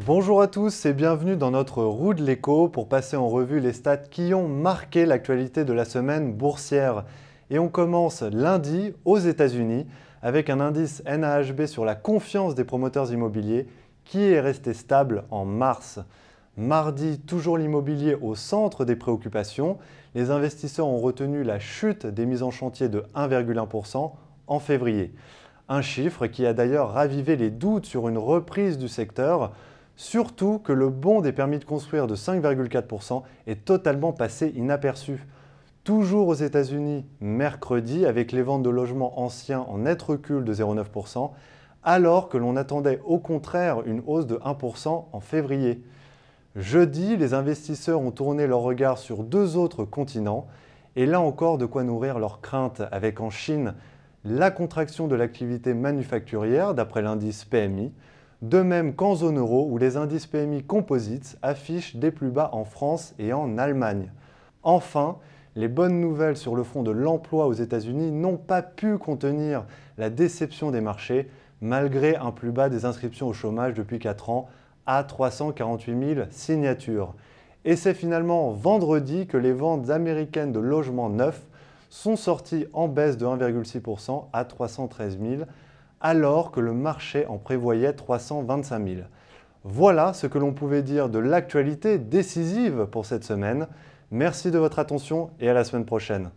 Bonjour à tous et bienvenue dans notre roue de l'écho pour passer en revue les stats qui ont marqué l'actualité de la semaine boursière. Et on commence lundi aux États-Unis avec un indice NAHB sur la confiance des promoteurs immobiliers qui est resté stable en mars. Mardi, toujours l'immobilier au centre des préoccupations. Les investisseurs ont retenu la chute des mises en chantier de 1,1% en février. Un chiffre qui a d'ailleurs ravivé les doutes sur une reprise du secteur, surtout que le bond des permis de construire de 5,4% est totalement passé inaperçu. Toujours aux États-Unis, mercredi, avec les ventes de logements anciens en net recul de 0,9%, alors que l'on attendait au contraire une hausse de 1% en février. Jeudi, les investisseurs ont tourné leur regard sur deux autres continents, et là encore de quoi nourrir leurs craintes, avec en Chine la contraction de l'activité manufacturière d'après l'indice PMI, de même qu'en zone euro où les indices PMI Composites affichent des plus bas en France et en Allemagne. Enfin, les bonnes nouvelles sur le front de l'emploi aux États-Unis n'ont pas pu contenir la déception des marchés malgré un plus bas des inscriptions au chômage depuis 4 ans à 348 000 signatures. Et c'est finalement vendredi que les ventes américaines de logements neufs sont sorties en baisse de 1,6% à 313 000, alors que le marché en prévoyait 325 000. Voilà ce que l'on pouvait dire de l'actualité décisive pour cette semaine. Merci de votre attention et à la semaine prochaine.